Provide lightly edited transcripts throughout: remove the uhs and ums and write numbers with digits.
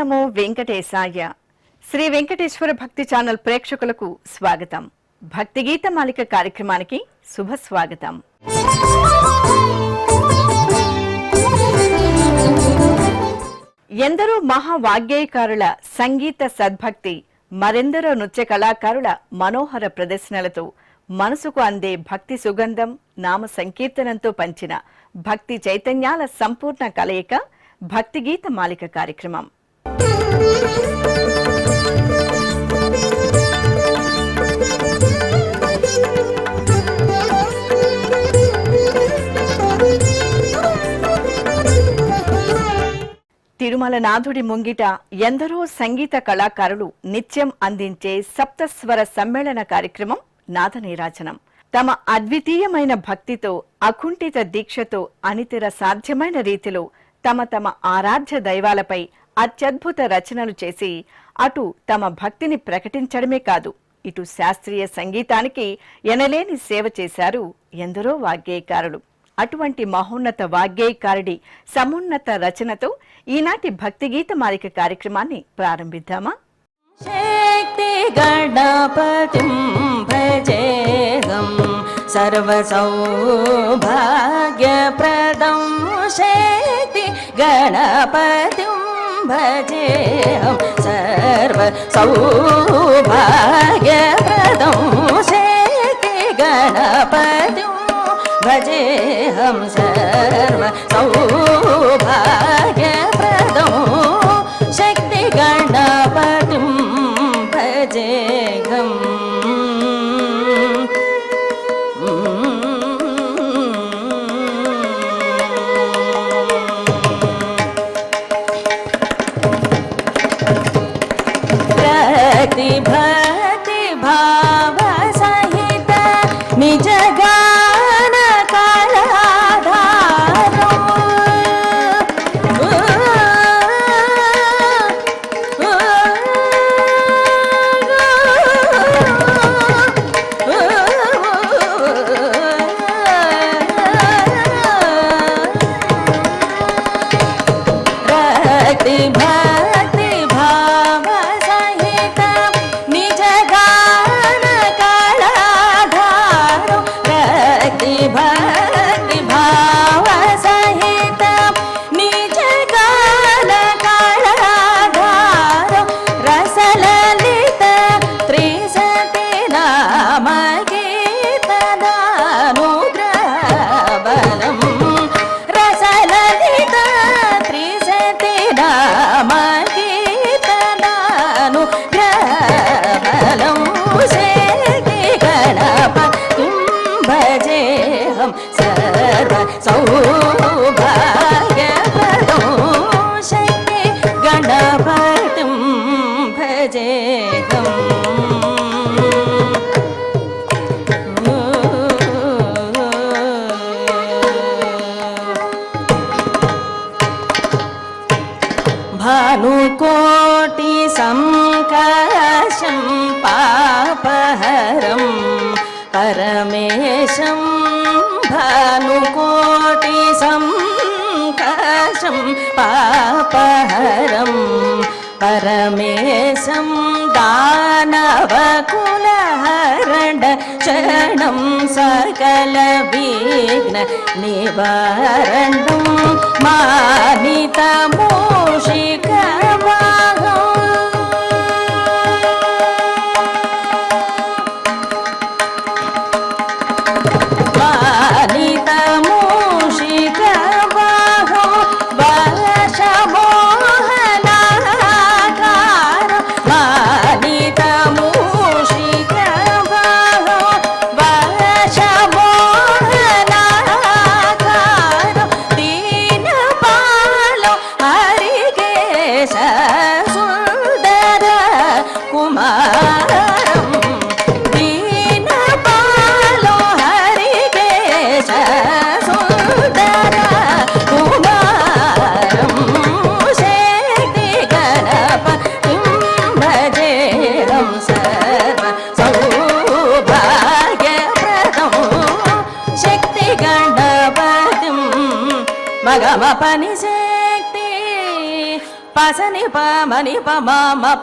నమో వెంకటేశాయ. శ్రీ వెంకటేశ్వర భక్తి ఛానల్ ప్రేక్షకులకు స్వాగతం. భక్తి గీత మాలిక కార్యక్రమానికి శుభ స్వాగతం. ఎందరో మహావాగ్గేయకారుల సంగీత సద్భక్తి, మరెందరో నృత్య కళాకారుల మనోహర ప్రదర్శనలతో మనసుకు అందే భక్తి సుగంధం, నామ సంకీర్తనంతో పంచిన భక్తి చైతన్యాల సంపూర్ణ కలయిక భక్తి గీత మాలిక కార్యక్రమం. తిరుమల నాథుడి ముంగిట ఎందరో సంగీత కళాకారులు నిత్యం అందించే సప్తస్వర సమ్మేళన కార్యక్రమం నాదనీరాజనం. తమ అద్వితీయమైన భక్తితో, అకుంఠిత దీక్షతో అనితర సాధ్యమైన రీతిలో తమ తమ ఆరాధ్య దైవాలపై అత్యద్భుత రచనలు చేసి అటు తమ భక్తిని ప్రకటించడమే కాదు, ఇటు శాస్త్రీయ సంగీతానికి ఎనలేని సేవ చేశారు ఎందరో వాగ్గేయకారులు. అటువంటి మహోన్నత వాగ్గేయకారుడి సమున్నత రచనతో ఈనాటి భక్తి గీత మాలిక కార్యక్రమాన్ని ప్రారంభిద్దామా? శక్తి గణపతిం భజేహం సర్వ సౌభాగ్యప్రదం. శక్తి గణపతిం భజేహం సర్వ సౌభాగ్యప్రదం. శక్తి గణపతిం భజేహం సర్వ సౌభాగ్యప్రదం. శక్తి గణపతిం భజేహం. ప్రతి భక్తి భావ సహిత నిజ గాన కళాధారం. ప్రతి భక్తి భావ సహిత నిజ గాన కళాధారం. ప్రతి భక్తి భావ సహిత నిజ గాన కళాధారం. రసలలిత త్రిసతి నామ గీతనానుగ్రహబలం. రసలలిత త్రిసతి నామ గీతనానుగ్రహబలం. శక్తి గణపతిం భజేహం సర్వ సౌభాగ్యప్రదం. శక్తి గణపతిం భజేహం. భానుకోటి సంకాశం పాపహరం పరమేశం. భానుకోటి సంకాశం పాపహరం పరమేశం. దానవకులహరణ శరణం సకల విఘ్న నివారణం. మానిత మూషిక వాహం. మానిత మూషిక వాహం. వశమోహనాకారం. మానిత మూషిక వాహం. వశమోహనాకారం. దీనపాలం హరికేశ సుందర కుమారం. దీనపాలం హరికేశ సుందర కుమారం. శక్తి గణపతిం భజేహం సర్వ సౌభాగ్యప్రదం. శక్తి గణపతిం మగమ పని శక్తి పసని పమని పమ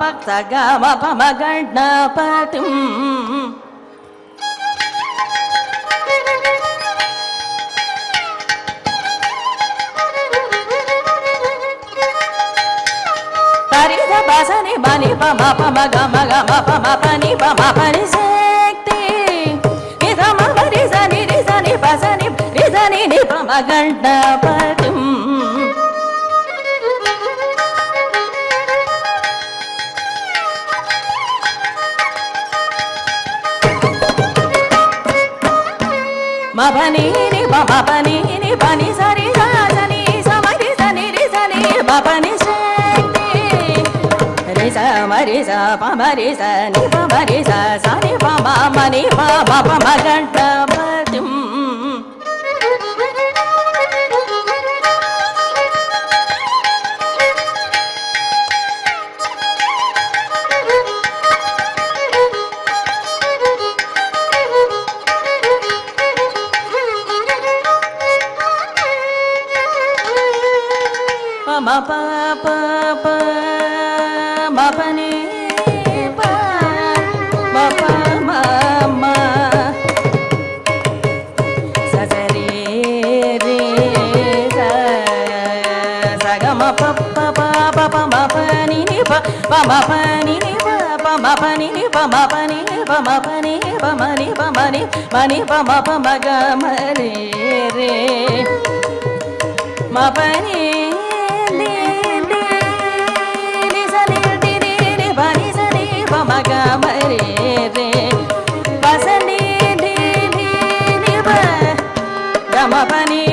పక్త గమ పమ గణపతిం పరిద పసని మని పమ పమ గమ గమ పమ పని పమ పని శక్తి నిధమ మరి సని రిసని పసని రిసని ని పమ గణపతిం మపని ని పమపని ని పని సరి సని సమరి సని రి సని మపని శక్తి రి స మరి స పమరి స ని పమరి స సని పమ మని పమ పమ గణపతిం మ ప ప ప మ ప ని ప మ ప మ మ స స రి రి స స గ మ ప ప ప ప ప మ ప ని ని ప ప మ ప ని ని ప ప మ ప ని ని ప మ ప ని ప మ ప ని ప మ ని ప మ ని మ ని ప మ ప మ గ మ రి రే మ ప ని మగమరే రే పసని ని ని ని ప గమ పని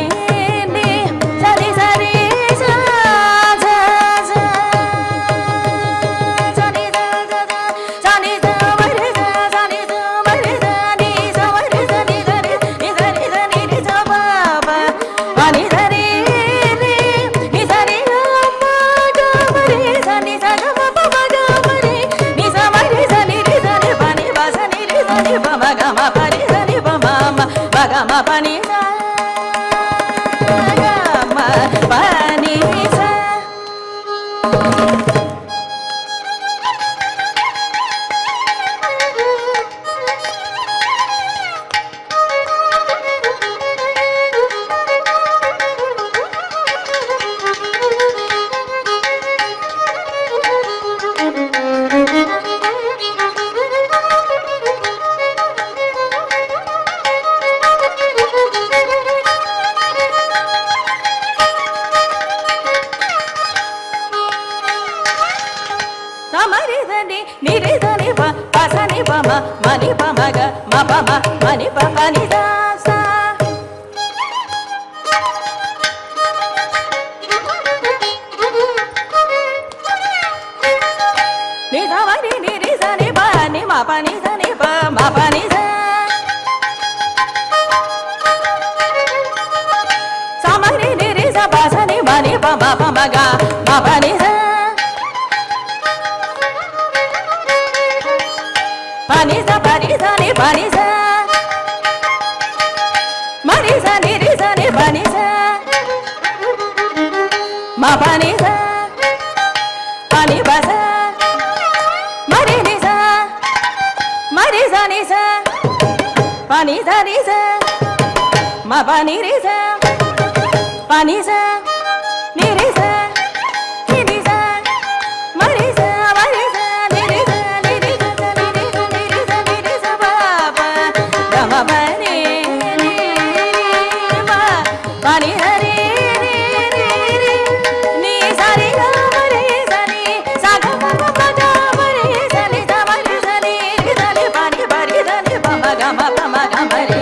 ని సరి సరి స స స సని స స సని స మరి స సని స మరి స ని స మరి స ని సరి ని సరి స ని ని స ప ప పని సరి రి ని సరి గ మ గ మరి స ని స గ మ ప మ గ మరి ని స మరి స ని రి స ని ప ని ప స ని రి స ని ప మ గ మ ప ని స ని ప మ మ మ గ మ ప ని స గ మ ప ని స సమరి సని ని రి స ని ప ప స ని ప మ మ ని ప మ గ మ ప మ మ ని ప ప ని స స ని స మ ని ని రి స ని ప ని మ ప ని స ని ప మ ప ని స సమరి ని రి స ప స ని మ ని ప మ ప మ గ మ ప ని స pani sa pani sa ni pani sa mari sa ni ri sa ni pani sa ma pani sa pani ba sa mari ni sa ni sa pani sa ni sa ma pani ri sa pani sa ni ri sa ni ri sa mari sa ni ri sa ni ri sa pani hari ri ri ri ni sari ga mari sani sa ga ma pa ga mari sani sa mari sani ri sani pani bari sani pa ma ga mari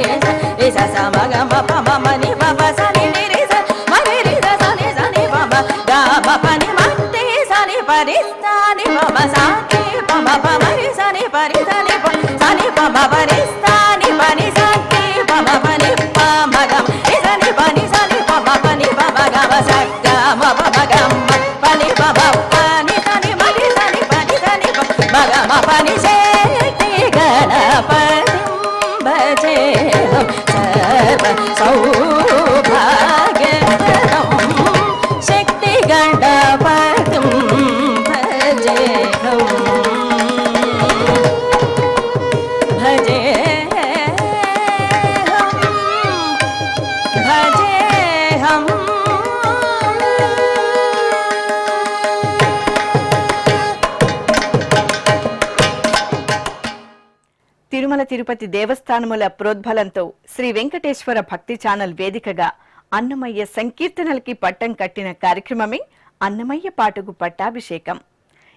ri sa sa ma ga ma pa ma ma ni pa pa sani ni ri sa mari ri sa sani sani pa ma ga ma pa ni ma te sani pari sani pa ma sa ni pa ma pa mari sani pari sani pa ma pari sani pani sani pa ma pa ni pa ma ga sani pani sani pa ma pa ni pa ma ga ma sa ga ma pa ma ga ma pa ni pa ma pa ni sani ma ni sani pa ni sani pa ma ga ma pa ni shakti ganapatim bhajeham sarva saubhagyam shakti ganapatim Tirumala Tirupati దేవస్థానముల ప్రోద్బలంతో శ్రీ వెంకటేశ్వర భక్తి channel వేదికగా అన్నమయ్య సంకీర్తనలకి పట్టం కట్టిన కార్యక్రమమే అన్నమయ్య పాటకు పట్టాభిషేకం.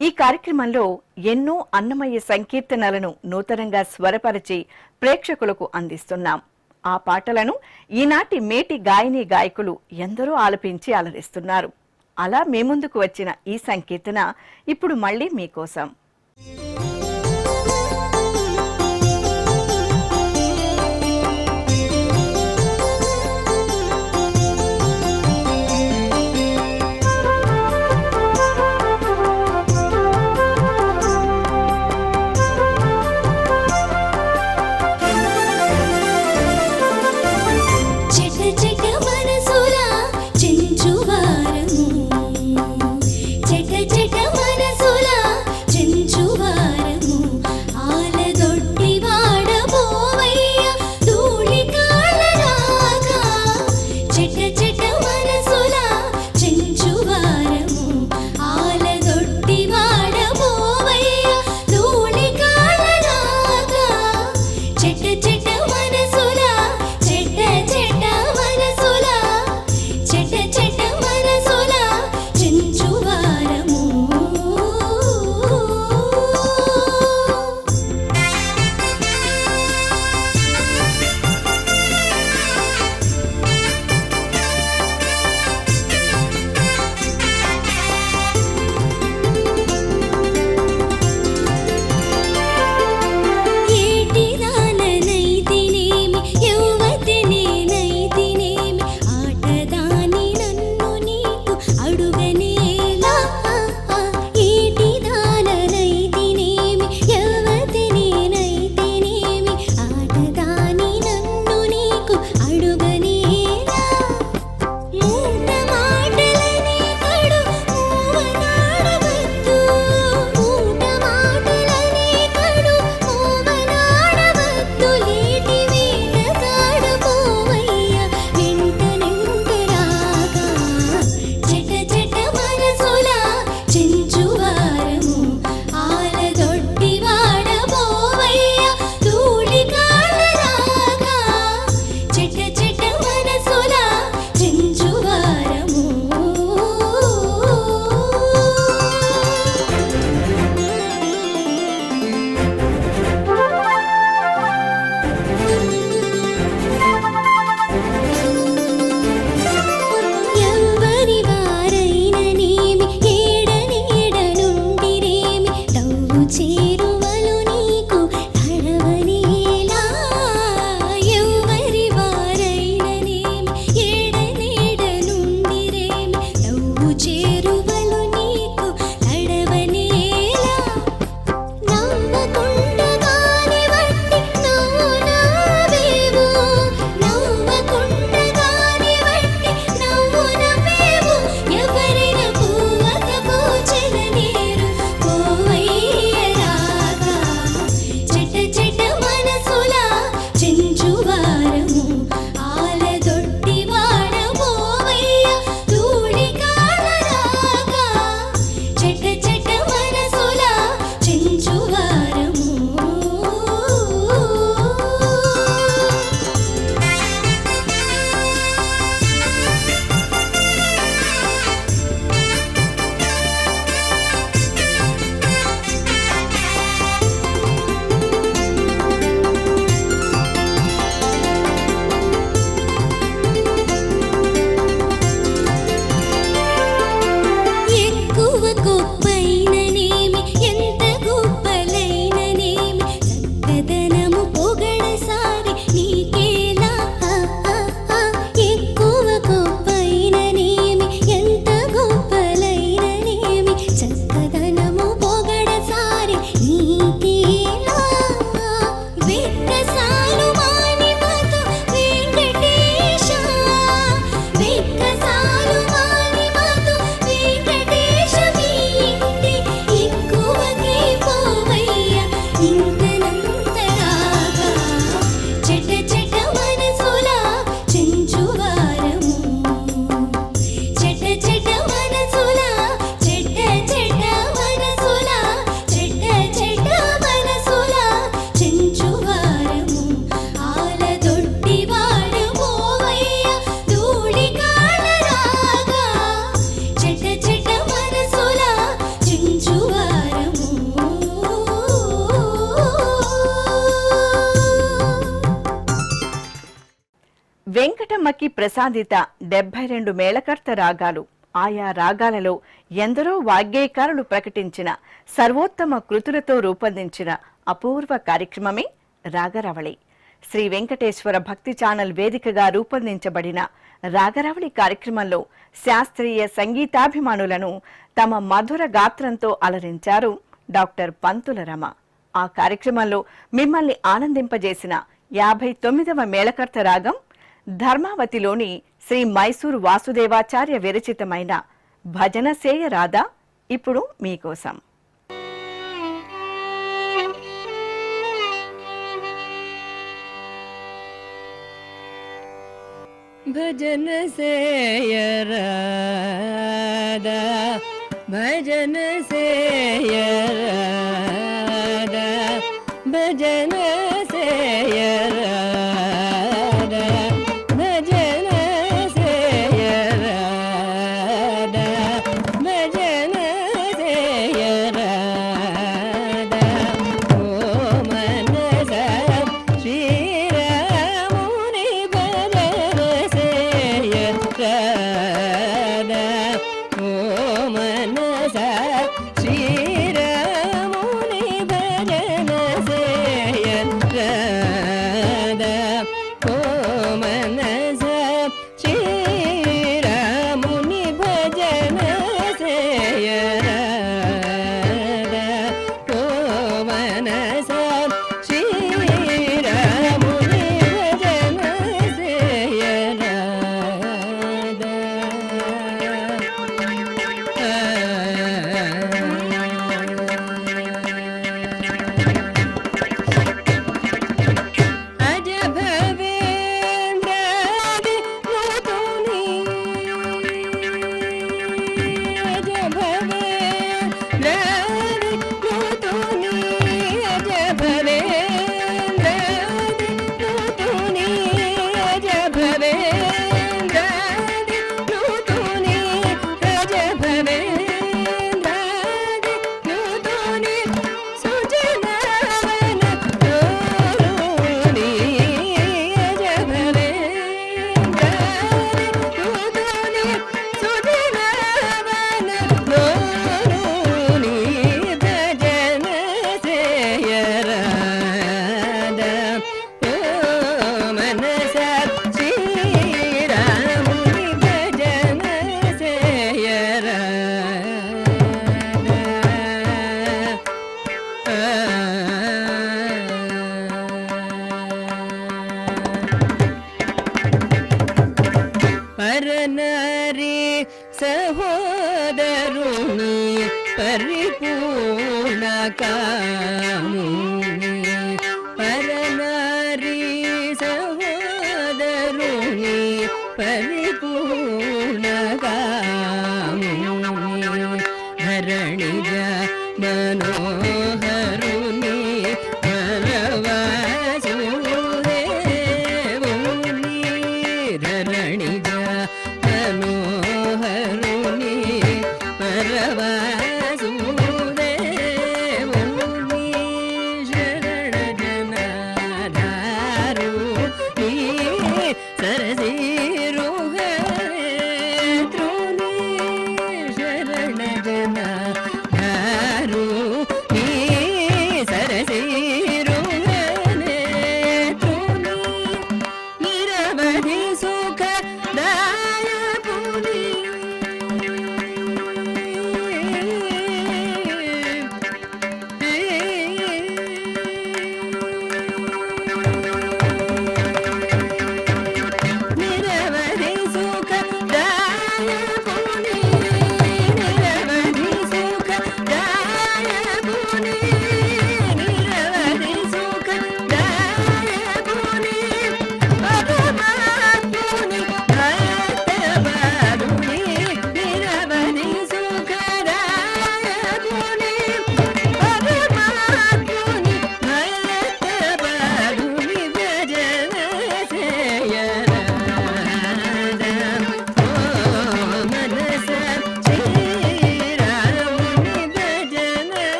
ఈ కార్యక్రమంలో ఎన్నో అన్నమయ్య సంకీర్తనలను నూతనంగా స్వరపరిచి ప్రేక్షకులకు అందిస్తున్నాం. ఆ పాటలను ఈనాటి మేటి గాయని గాయకులు ఎందరో ఆలపించి అలరిస్తున్నారు. అలా మీ ముందుకు వచ్చిన ఈ సంకీర్తన ఇప్పుడు మళ్ళీ మీకోసం. చెట చెట మనసుల చెంచువారము వెంకటమ్మకి ప్రసాదిత 72 మేళకర్త రాగాలు, ఆయా రాగాలలో ఎందరో వాగ్గేయకారులు ప్రకటించిన సర్వోత్తమ కృతులతో రూపొందించిన అపూర్వ కార్యక్రమమే రాగరవళి. శ్రీ వెంకటేశ్వర భక్తి ఛానల్ వేదికగా రూపొందించబడిన రాగరవళి కార్యక్రమంలో శాస్త్రీయ సంగీతాభిమానులను తమ మధుర గాత్రంతో అలరించారు డాక్టర్ పంతుల రమ. ఆ కార్యక్రమంలో మిమ్మల్ని ఆనందింపజేసిన 59వ మేళకర్త రాగం ధర్మావతిలోని శ్రీ మైసూరు వాసుదేవాచార్య విరచితమైన భజన సేయ రాధా ఇప్పుడు మీకోసం. భజన సేయ రాధా భజన సేయ రాధా భజన సేయ రాధా భజన సేయ రాధా భజన సేయ రాధా ఓ మనస శ్రీరాముని భజన సేయ రాధా ఓ మనస శ్రీరాముని భజన సేయ రాధా ఓ మనస శ్రీరాముని భజన సేయ రాధా ఓ మనస శ్రీరాముని భజన సేయ రాధా అజ భవేంద్రాది నూతుని అజ భవేంద్రాది నూతుని అజ భవేంద్రాది నూతుని అజ భవేంద్రాది నూతుని అజ భవేంద్రాది నూతుని సుజనావన తోరుని అజ భవేంద్రాది నూతుని సుజనావన తోరుని భజన సేయ రాధా ఓ మనస శ్రీరాముని భజన సేయ పరనారి సహోదరుని పరిపూర్ణ కాముని పరనారి సహోదరుని పరిపూర్ణ కాముని ధరణిజ మనోహరుని పరవాసుదేవుని ధరణిజ మనోహరుని పరవాసుదేవుని శరణ జనాధారుని సరసిరుహ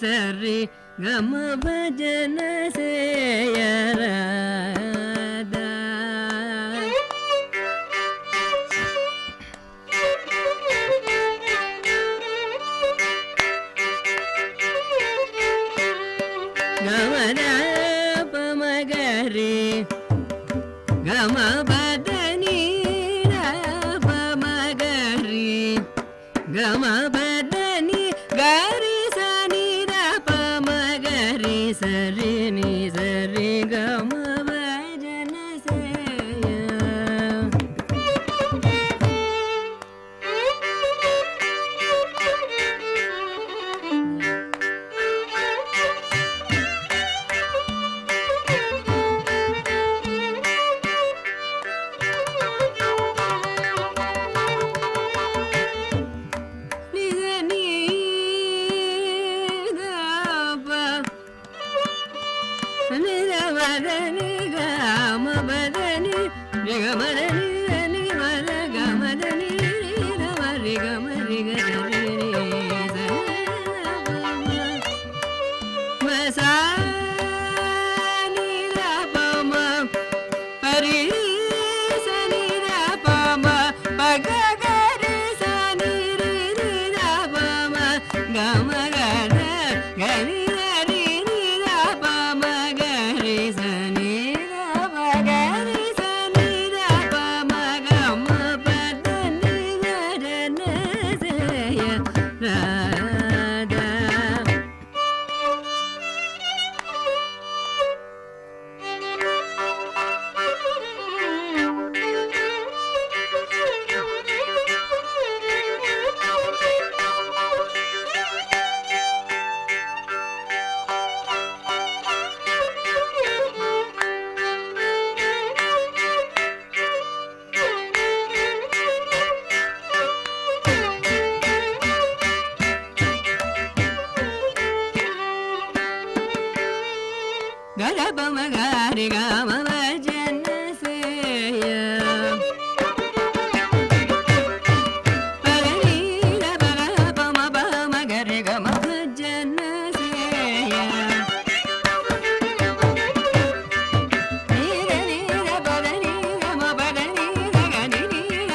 సరి గమ భజన సేయరాదా గమద పమగరి గమ బదని పమగరి గమ బదని గరి సని పమగరి సరి ని సరి గమ భజన సేయ గరి గమ భజన సేయ పదని పగ పమ పమ గరి గమ భజన సేయ నీర నీర పదని గమ పదని గని నీర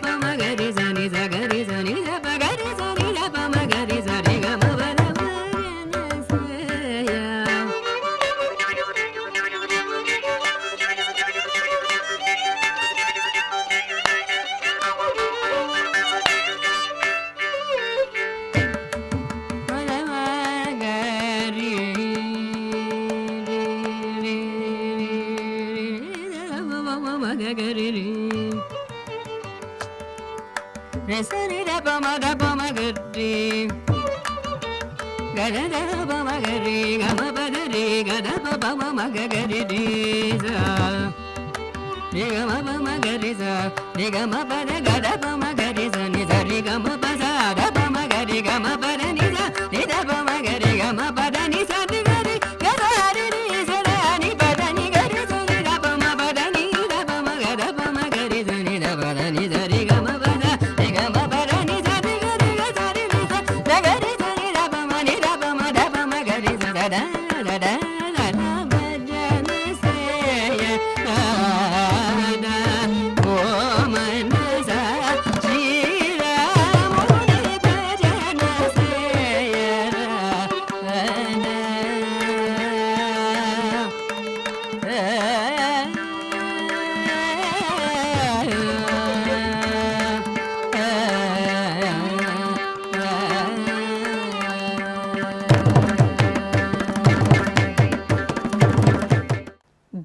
పమ గరి సని సగరి సని పగరి సని పమ గరి సరి గమ భజన సేయ Resani da pama gari, gada da pama gari, gama badari, gada pama gari za, gama gari za, gama bada gada pama gari za, ni za gama bada da pama gari, gama bada ni za, ni da pama gari, gama bada ni za ni gari, gada hari ni za ni bada ni gari za ni da pama bada ni da pama gada pama gari za ni da bada ni za gama bada.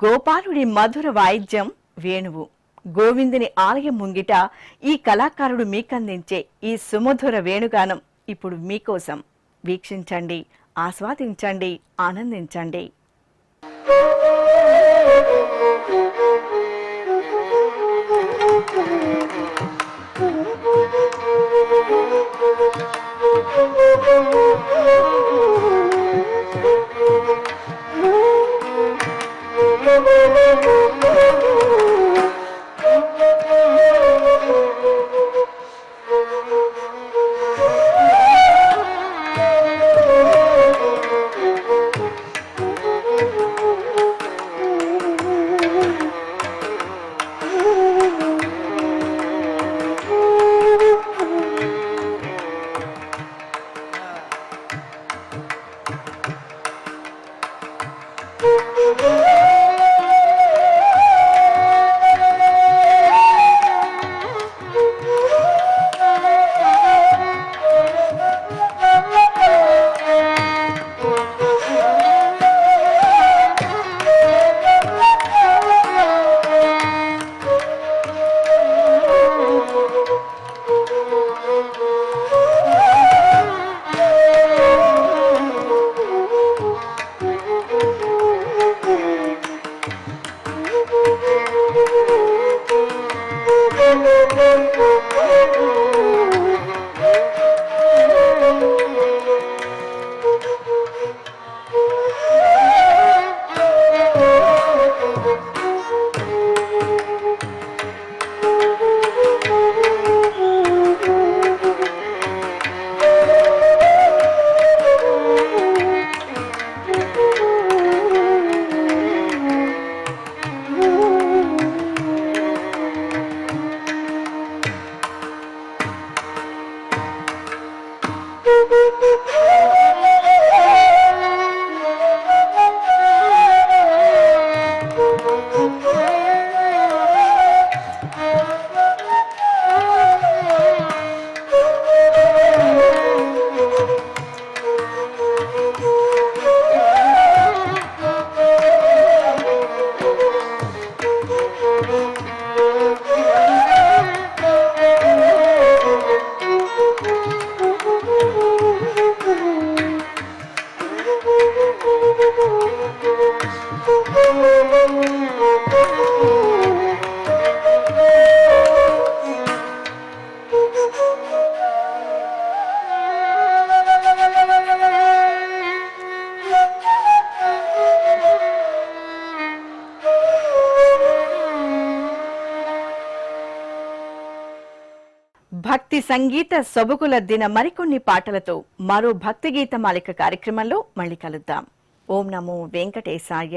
గోపాలుడి మధుర వాయిద్యం వేణువు. గోవిందుని ఆలయం ముంగిట ఈ కళాకారుడు మీకందించే ఈ సుమధుర వేణుగానం ఇప్పుడు మీకోసం. వీక్షించండి, ఆస్వాదించండి, ఆనందించండి. భక్తి సంగీత సొబగుల దిన మరికొన్ని పాటలతో మరో భక్తి గీత మాలిక కార్యక్రమంలో మళ్ళీ కలుద్దాం. ఓం నమో వెంకటేశాయ.